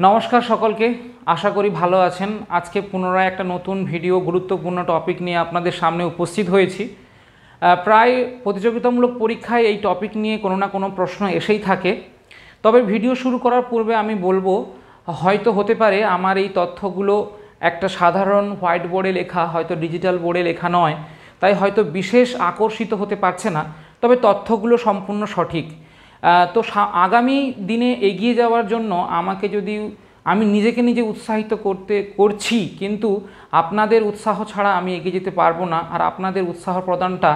নমস্কার সকলকে, আশা করি ভালো আছেন। আজকে পুনরায় একটা নতুন ভিডিও গুরুত্বপূর্ণ টপিক নিয়ে আপনাদের সামনে উপস্থিত হয়েছি। প্রায় প্রতিযোগিতামূলক পরীক্ষায় এই টপিক নিয়ে কোনো না কোনো প্রশ্ন এসেই থাকে। তবে ভিডিও শুরু করার পূর্বে আমি বলবো, হয়তো হতে পারে আমার এই তথ্যগুলো একটা সাধারণ হোয়াইট বোর্ডে লেখা, হয়তো ডিজিটাল বোর্ডে লেখা নয়, তাই হয়তো বিশেষ আকর্ষিত হতে পারছে না, তবে তথ্যগুলো সম্পূর্ণ সঠিক। তো আগামী দিনে এগিয়ে যাওয়ার জন্য আমাকে যদি আমি নিজেকে নিজে উৎসাহিত করছি, কিন্তু আপনাদের উৎসাহ ছাড়া আমি এগিয়ে যেতে পারবো না। আর আপনাদের উৎসাহ প্রদানটা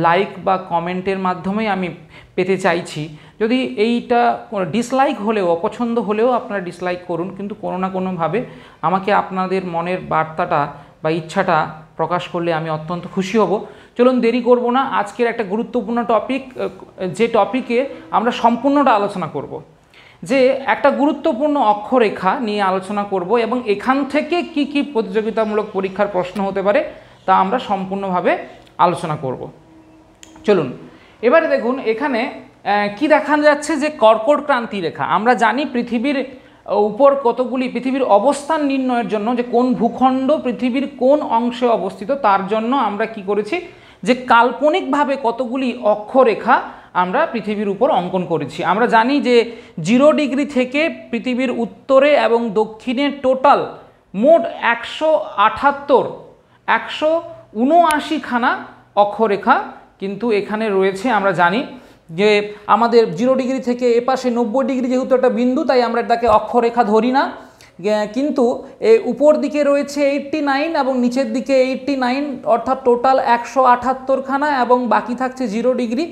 লাইক বা কমেন্টের মাধ্যমেই আমি পেতে চাইছি। যদি এইটা ডিসলাইক হলেও, অপছন্দ হলেও আপনারা ডিসলাইক করুন, কিন্তু কোনো না কোনোভাবে আমাকে আপনাদের মনের বার্তাটা বা ইচ্ছাটা প্রকাশ করলে আমি অত্যন্ত খুশি হব। চলুন দেরি করব না, আজকের একটা গুরুত্বপূর্ণ টপিক, যে টপিকে আমরা সম্পূর্ণটা আলোচনা করব, যে একটা গুরুত্বপূর্ণ অক্ষরেখা নিয়ে আলোচনা করব এবং এখান থেকে কি কি প্রতিযোগিতামূলক পরীক্ষার প্রশ্ন হতে পারে তা আমরা সম্পূর্ণভাবে আলোচনা করব। চলুন এবারে দেখুন, এখানে কি দেখা যাচ্ছে, যে কর্কট ক্রান্তি রেখা। আমরা জানি পৃথিবীর উপর কতগুলি, পৃথিবীর অবস্থান নির্ণয়ের জন্য যে কোন ভূখণ্ড পৃথিবীর কোন অংশে অবস্থিত, তার জন্য আমরা কি করেছি, যে কাল্পনিকভাবে কতগুলি অক্ষরেখা আমরা পৃথিবীর উপর অঙ্কন করেছি। আমরা জানি যে 0 ডিগ্রি থেকে পৃথিবীর উত্তরে এবং দক্ষিণে টোটাল মোট 178খানা অক্ষরেখা কিন্তু এখানে রয়েছে। আমরা জানি যে আমাদের 0 ডিগ্রি থেকে এপাশে 90 ডিগ্রি যেহেতু একটা বিন্দু, তাই আমরা এটাকে অক্ষরেখা ধরি না, কিন্তু উপর দিকে রয়েছে 89 এবং নিচের দিকে 89, অর্থাৎ টোটাল 178খানা, এবং বাকি থাকছে 0 ডিগ্রি।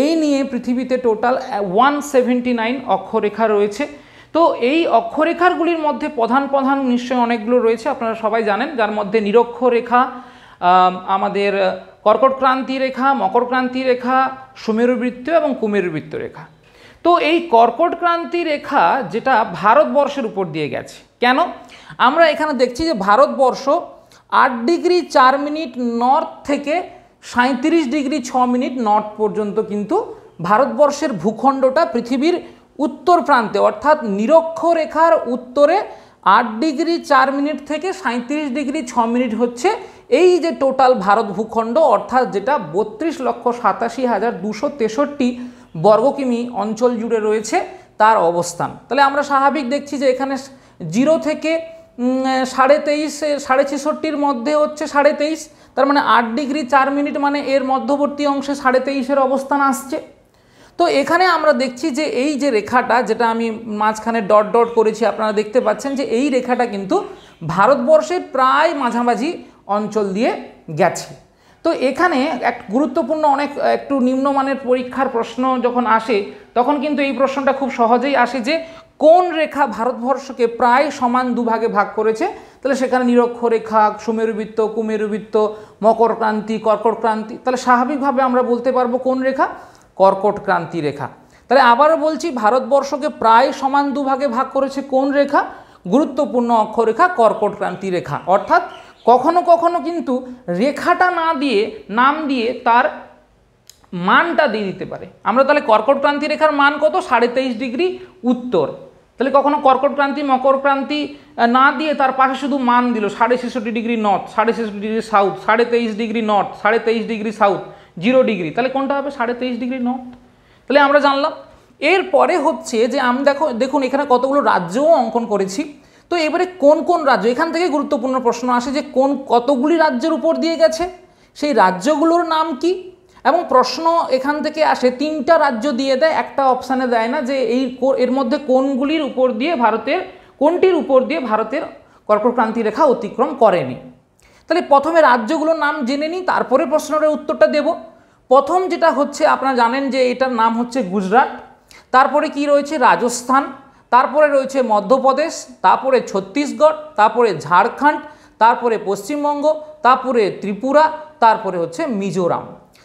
এই নিয়ে পৃথিবীতে টোটাল 179 অক্ষরেখা রয়েছে। তো এই অক্ষরেখাগুলির মধ্যে প্রধান প্রধান নিশ্চয়ই অনেকগুলো রয়েছে, আপনারা সবাই জানেন, যার মধ্যে নিরক্ষরেখা, আমাদের কর্কট ক্রান্তি রেখা, মকর ক্রান্তি রেখা, সুমেরুবৃত্ত এবং কুমেরুবৃত্ত রেখা। তো এই কর্কট ক্রান্তি রেখা যেটা ভারতবর্ষের উপর দিয়ে গেছে, কেন আমরা এখানে দেখছি যে ভারতবর্ষ 8 ডিগ্রি 4 মিনিট নর্থ থেকে 37 ডিগ্রি 6 মিনিট নর্থ পর্যন্ত কিন্তু ভারতবর্ষের ভূখণ্ডটা পৃথিবীর উত্তর প্রান্তে, অর্থাৎ নিরক্ষরেখার উত্তরে 8 ডিগ্রি 4 মিনিট থেকে 37 ডিগ্রি 6 মিনিট হচ্ছে এই যে টোটাল ভারত ভূখণ্ড, অর্থাৎ যেটা 32,87,263 বর্গকিমি অঞ্চল জুড়ে রয়েছে তার অবস্থান। তাহলে আমরা স্বাভাবিক দেখছি যে এখানে 0 থেকে 23.5-66 মধ্যে হচ্ছে 23.5, তার মানে 8 ডিগ্রি 4 মিনিট, মানে এর মধ্যবর্তী অংশে 23.5-এর অবস্থান আসছে। তো এখানে আমরা দেখছি যে এই যে রেখাটা, যেটা আমি মাঝখানে ডট ডট করেছি, আপনারা দেখতে পাচ্ছেন যে এই রেখাটা কিন্তু ভারতবর্ষের প্রায় মাঝামাঝি অঞ্চল দিয়ে গেছে। তো এখানে এক গুরুত্বপূর্ণ একটু নিম্নমানের পরীক্ষার প্রশ্ন যখন আসে, তখন কিন্তু এই প্রশ্নটা খুব সহজেই আসে, যে কোন রেখা ভারতবর্ষকে প্রায় সমান দুভাগে ভাগ করেছে। তাহলে সেখানে নিরক্ষরেখা, সুমেরুবৃত্ত, কুমেরুবৃত্ত, মকর ক্রান্তি, কর্কট ক্রান্তি, তাহলে স্বাভাবিকভাবে আমরা বলতে পারবো কোন রেখা, কর্কট ক্রান্তি রেখা। তাহলে আবারও বলছি, ভারতবর্ষকে প্রায় সমান দুভাগে ভাগ করেছে কোন রেখা, গুরুত্বপূর্ণ অক্ষরেখা কর্কট ক্রান্তি রেখা। অর্থাৎ কখনো কখনো কিন্তু রেখাটা না দিয়ে নাম দিয়ে তার মানটা দিয়ে দিতে পারে। আমরা তাহলে কর্কট ক্রান্তি রেখার মান কত, 23.5 ডিগ্রি উত্তর। তাহলে কখনো কর্কট ক্রান্তি, মকর ক্রান্তি না দিয়ে তার পাশে শুধু মান দিল 66.5 degree north, 66 degree south, 23.5 degree north, 23.5 degree south, 0 degree, তাহলে কোনটা হবে, 23.5 ডিগ্রি নর্থ। তাহলে আমরা জানলাম। এরপরে হচ্ছে যে আমি দেখুন এখানে কতগুলো রাজ্যও অঙ্কন করেছি। তো এবারে কোন কোন রাজ্য, এখান থেকে গুরুত্বপূর্ণ প্রশ্ন আসে যে কতগুলি রাজ্যের উপর দিয়ে গেছে, সেই রাজ্যগুলোর নাম কি, এবং প্রশ্ন এখান থেকে আসে 3টা রাজ্য দিয়ে দেয়, একটা অপশানে দেয় না, যে এর মধ্যে কোনটির উপর দিয়ে ভারতের কর্কট ক্রান্তি রেখা অতিক্রম করেনি। তাহলে প্রথমে রাজ্যগুলোর নাম জেনে নিই, তারপরে প্রশ্নের উত্তরটা দেব। প্রথম যেটা হচ্ছে, আপনারা জানেন যে এটার নাম হচ্ছে গুজরাট, তারপরে কি রয়েছে রাজস্থান, তারপরে রয়েছে মধ্যপ্রদেশ, তারপরে ছত্তিশগড়, তারপরে ঝাড়খণ্ড, তারপরে পশ্চিমবঙ্গ, তারপরে ত্রিপুরা, তারপরে হচ্ছে মিজোরাম।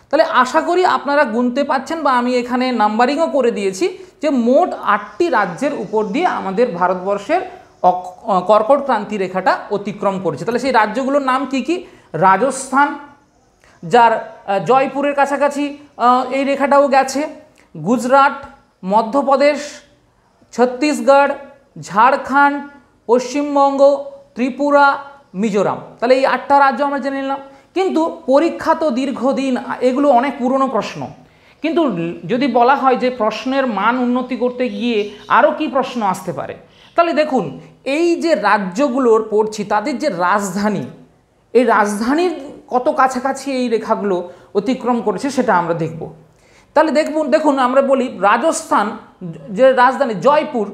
তাহলে আশা করি আপনারা গুনতে পাচ্ছেন, বা আমি এখানে নাম্বারিংও করে দিয়েছি, যে মোট 8টি রাজ্যের উপর দিয়ে আমাদের ভারতবর্ষের কর্কট ক্রান্তি রেখাটা অতিক্রম করেছে। তাহলে সেই রাজ্যগুলোর নাম কি কি, রাজস্থান, যার জয়পুরের কাছাকাছি এই রেখাটাও গেছে, গুজরাট, মধ্যপ্রদেশ, ছত্তিশগড়, ঝাড়খণ্ড, পশ্চিমবঙ্গ, ত্রিপুরা, মিজোরাম। তাহলে এই 8টা রাজ্য আমরা জেনে নিলাম। কিন্তু পরীক্ষা তো দীর্ঘদিন, এগুলো অনেক পুরনো প্রশ্ন, কিন্তু যদি বলা হয় যে প্রশ্নের মান উন্নতি করতে গিয়ে আরও কি প্রশ্ন আসতে পারে, তাহলে দেখুন এই যে রাজ্যগুলোর পড়ছি তাদের যে রাজধানী, এই রাজধানীর কত কাছাকাছি এই রেখাগুলো অতিক্রম করেছে সেটা আমরা দেখব। তাহলে দেখুন আমরা বলি রাজস্থান যে রাজধানী জয়পুর,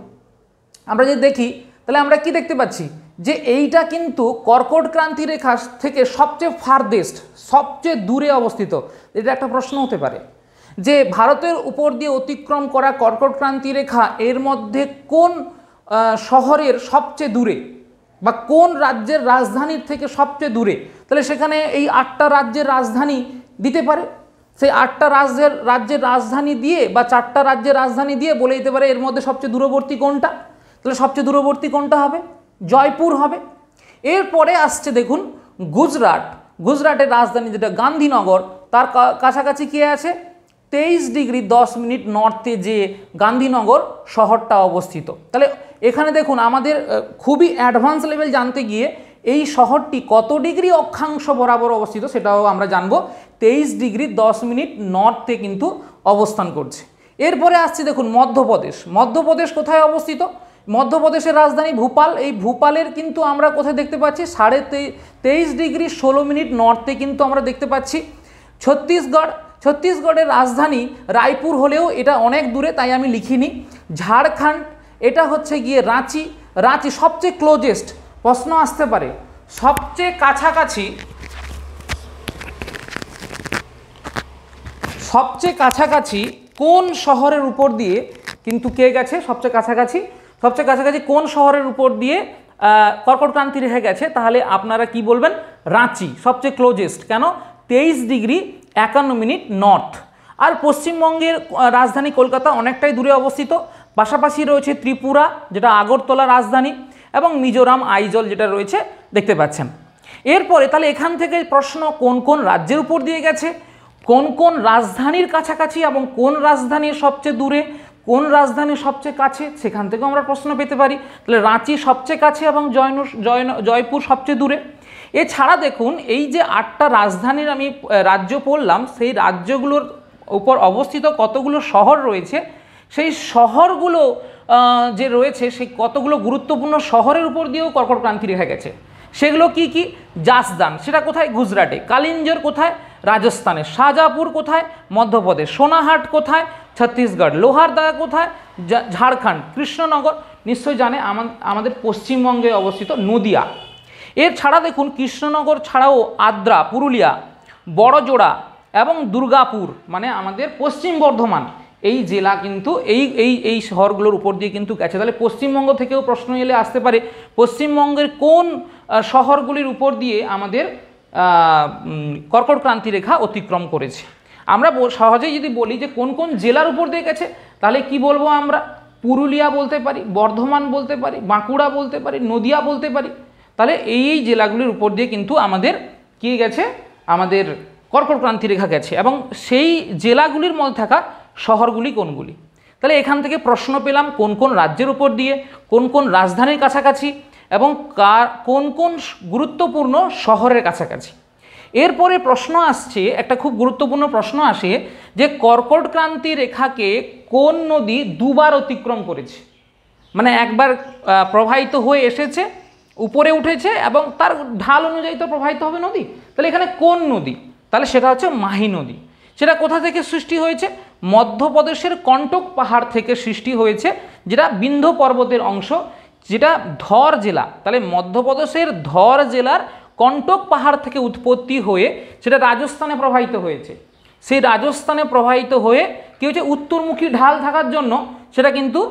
আমরা যদি দেখি তাহলে আমরা কি দেখতে পাচ্ছি যে এইটা কিন্তু কর্কট ক্রান্তি রেখা থেকে সবচেয়ে ফারদেস্ট, সবচেয়ে দূরে অবস্থিত। এটা একটা প্রশ্ন হতে পারে যে ভারতের উপর দিয়ে অতিক্রম করা কর্কট ক্রান্তি রেখা এর মধ্যে কোন শহরের সবচেয়ে দূরে বা কোন রাজ্যের রাজধানীর থেকে সবচেয়ে দূরে। তাহলে সেখানে এই 8টা রাজ্যের রাজধানী দিতে পারে, সেই 8টা রাজ্যের রাজধানী দিয়ে বা 4টা রাজ্যের রাজধানী দিয়ে বলে দিতে পারে এর মধ্যে সবচেয়ে দূরবর্তী কোনটা। তাহলে সবচেয়ে দূরবর্তী কোনটা হবে? জয়পুর হবে। এরপরে আসছে দেখুন গুজরাট, গুজরাটের রাজধানী যেটা গান্ধীনগর, তার কাছাকাছি কে আছে? 23 ডিগ্রি 10 মিনিট নর্থে যে গান্ধীনগর শহরটা অবস্থিত। তাহলে এখানে দেখুন আমাদের খুবই অ্যাডভান্স লেভেল জানতে গিয়ে এই শহরটি কত ডিগ্রি অক্ষাংশ বরাবর অবস্থিত সেটাও আমরা জানবো। 23 ডিগ্রি 10 মিনিট নর্থে কিন্তু অবস্থান করছে। এরপরে আসছে দেখুন মধ্যপ্রদেশ। মধ্যপ্রদেশ কোথায় অবস্থিত? মধ্যপ্রদেশের রাজধানী ভূপাল। এই ভূপালের কিন্তু আমরা কোথায় দেখতে পাচ্ছি? 23 ডিগ্রি 16 মিনিট নর্থে কিন্তু আমরা দেখতে পাচ্ছি। ছত্তিশগড়, ছত্তিশগড়ের রাজধানী রায়পুর হলেও এটা অনেক দূরে, তাই আমি লিখিনি। ঝাড়খণ্ড, এটা হচ্ছে গিয়ে রাঁচি। রাঁচি সবচেয়ে ক্লোজেস্ট, প্রশ্ন আসতে পারে সবচেয়ে কাছাকাছি, সবচেয়ে কাছাকাছি কোন শহরের উপর দিয়ে কিন্তু কে গেছে? সবচেয়ে কাছাকাছি কোন শহরের উপর দিয়ে কর্কট ক্রান্তি রেখে গেছে? তাহলে আপনারা কি বলবেন? রাঁচি সবচেয়ে ক্লোজেস্ট। কেন? 23 ডিগ্রি 51 মিনিট নর্থ। আর পশ্চিমবঙ্গের রাজধানী কলকাতা অনেকটাই দূরে অবস্থিত। পাশাপাশি রয়েছে ত্রিপুরা যেটা আগরতলা রাজধানী, এবং মিজোরাম আইজল যেটা রয়েছে দেখতে পাচ্ছেন। এরপরে তাহলে এখান থেকে প্রশ্ন কোন কোন রাজ্যের উপর দিয়ে গেছে, কোন কোন রাজধানীর কাছাকাছি এবং কোন রাজধানীর সবচেয়ে দূরে, কোন রাজধানীর সবচেয়ে কাছে, সেখান থেকেও আমরা প্রশ্ন পেতে পারি। তাহলে রাঁচি সবচেয়ে কাছে এবং জয়পুর সবচেয়ে দূরে। এছাড়া দেখুন এই যে 8টা রাজধানীর আমি রাজ্য পড়লাম, সেই রাজ্যগুলোর উপর অবস্থিত কতগুলো শহর রয়েছে, সেই শহরগুলো যে রয়েছে সেই কতগুলো গুরুত্বপূর্ণ শহরের উপর দিয়েও কর্কট ক্রান্তি রেখা গেছে। সেগুলো কি কি? জাসদান সেটা কোথায়? গুজরাটে। কালিঞ্জর কোথায়? রাজস্থানে। শাহজাপুর কোথায়? মধ্যপ্রদেশ। সোনাহাট কোথায়? ছত্তিশগড়। লোহারদাগা কোথায়? ঝাড়খণ্ড। কৃষ্ণনগর নিশ্চয়ই জানে আমাদের পশ্চিমবঙ্গে অবস্থিত নদিয়া। এর ছাড়া দেখুন কৃষ্ণনগর ছাড়াও আদ্রা, পুরুলিয়া, বড়জোড়া এবং দুর্গাপুর মানে আমাদের পশ্চিম বর্ধমান, এই জেলা কিন্তু এই শহরগুলোর উপর দিয়ে কিন্তু গেছে। তাহলে পশ্চিমবঙ্গ থেকেও প্রশ্ন এলে আসতে পারে পশ্চিমবঙ্গের কোন শহরগুলির উপর দিয়ে আমাদের কর্কট ক্রান্তি রেখা অতিক্রম করেছে। আমরা সহজেই যদি বলি যে কোন কোন জেলার উপর দিয়ে গেছে, তাহলে কি বলবো আমরা? পুরুলিয়া বলতে পারি, বর্ধমান বলতে পারি, বাঁকুড়া বলতে পারি, নদিয়া বলতে পারি। তাহলে এই জেলাগুলির উপর দিয়ে কিন্তু আমাদের কি গেছে? আমাদের কর্কট ক্রান্তি রেখা গেছে, এবং সেই জেলাগুলির মধ্যে থাকা শহরগুলি কোনগুলি। তাহলে এখান থেকে প্রশ্ন পেলাম কোন কোন রাজ্যের উপর দিয়ে, কোন কোন রাজধানীর কাছাকাছি, এবং কোন কোন গুরুত্বপূর্ণ শহরের কাছাকাছি। এরপরে প্রশ্ন আসছে, একটা খুব গুরুত্বপূর্ণ প্রশ্ন আসে যে কর্কট ক্রান্তি রেখাকে কোন নদী দুবার অতিক্রম করেছে? মানে একবার প্রবাহিত হয়ে এসেছে, উপরে উঠেছে, এবং তার ঢাল অনুযায়ী তো প্রবাহিত হবে নদী। তাহলে এখানে কোন নদী? তাহলে সেটা হচ্ছে মাহি নদী। সেটা কোথা থেকে সৃষ্টি হয়েছে? মধ্যপ্রদেশের কণ্টক পাহাড় থেকে সৃষ্টি হয়েছে, যেটা বিন্ধ্য পর্বতের অংশ, যেটা ধর জেলা। তাহলে মধ্যপ্রদেশের ধর জেলার কণ্টক পাহাড় থেকে উৎপত্তি হয়ে সেটা রাজস্থানে প্রবাহিত হয়েছে। সেই রাজস্থানে প্রবাহিত হয়ে কী হয়েছে? উত্তরমুখী ঢাল থাকার জন্য সেটা কিন্তু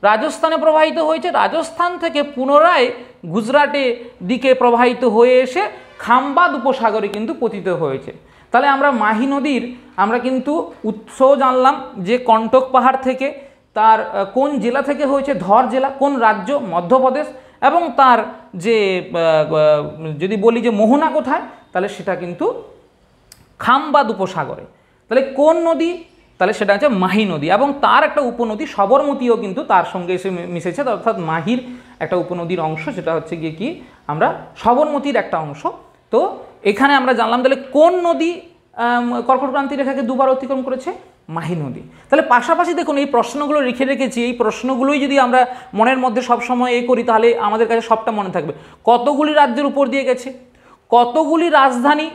রাজস্থানে প্রবাহিত হয়েছে। রাজস্থান থেকে পুনরায় গুজরাটে দিকে প্রবাহিত হয়ে এসে খাম্বাদ উপসাগরে কিন্তু পতিত হয়েছে। তাহলে আমরা মাহি নদীর আমরা কিন্তু উৎসও জানলাম যে কণ্টক পাহাড় থেকে, তার কোন জেলা থেকে হয়েছে, ধর জেলা, কোন রাজ্য, মধ্যপ্রদেশ, এবং তার যে যদি বলি যে মোহনা কোথায়, তাহলে সেটা কিন্তু খাম্বাদ উপসাগরে। তাহলে কোন নদী? তাহলে তাহলে সেটা হচ্ছে মাহি নদী, এবং তার একটা উপনদী সবরমতীও কিন্তু তার সঙ্গে এসে মিশেছে, অর্থাৎ মাহির একটা উপনদীর অংশ, সেটা হচ্ছে গিয়ে কি আমরা সবরমতীর একটা অংশ। তো এখানে আমরা জানলাম তাহলে কোন নদী কর্কট ক্রান্তি রেখাকে দুবার অতিক্রম করেছে? মাহি নদী। তাহলে পাশাপাশি দেখুন এই প্রশ্নগুলো লিখে রেখেছি, এই প্রশ্নগুলোই যদি আমরা মনের মধ্যে সবসময় করি তাহলে আমাদের কাছে সবটা মনে থাকবে। কতগুলি রাজ্যের উপর দিয়ে গেছে, কতগুলি রাজধানী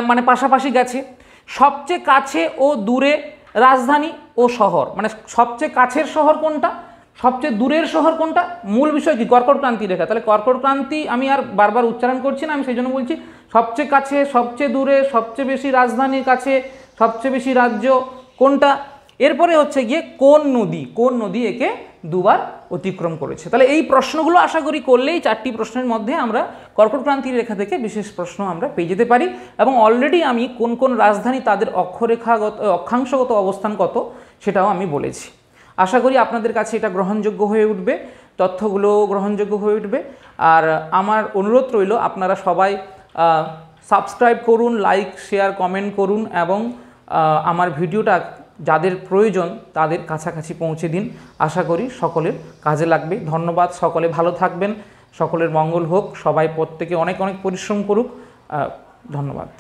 মানে পাশাপাশি গেছে, সবচেয়ে কাছে ও দূরে রাজধানী ও শহর, মানে সবচেয়ে কাছের শহর কোনটা, সবচেয়ে দূরের শহর কোনটা, মূল বিষয় কি কর্কট ক্রান্তি রেখা। তাহলে কর্কট ক্রান্তি আমি আর বারবার উচ্চারণ করছি না, আমি সেই জন্য বলছি সবচেয়ে কাছে, সবচেয়ে দূরে, সবচেয়ে বেশি রাজধানীর কাছে, সবচেয়ে বেশি রাজ্য কোনটা। এরপরে হচ্ছে গিয়ে কোন নদী একে দুবার অতিক্রম করেছে। তাহলে এই প্রশ্নগুলো আশা করি করলেই 4টি প্রশ্নের মধ্যে আমরা কর্কট ক্রান্তির রেখা থেকে বিশেষ প্রশ্ন আমরা পেয়ে যেতে পারি। এবং অলরেডি আমি কোন কোন রাজধানী তাদের অক্ষাংশগত অবস্থান কত সেটাও আমি বলেছি। আশা করি আপনাদের কাছে এটা গ্রহণযোগ্য হয়ে উঠবে, তথ্যগুলো গ্রহণযোগ্য হয়ে উঠবে। আর আমার অনুরোধ রইল আপনারা সবাই সাবস্ক্রাইব করুন, লাইক, শেয়ার, কমেন্ট করুন, এবং আমার ভিডিওটা যাদের প্রয়োজন তাদের কাছাকাছি পৌঁছে দিন। আশা করি সকলের কাজে লাগবে। ধন্যবাদ, সকলে ভালো থাকবেন, সকলের মঙ্গল হোক, সবাই প্রত্যেকে অনেক অনেক পরিশ্রম করুক। ধন্যবাদ।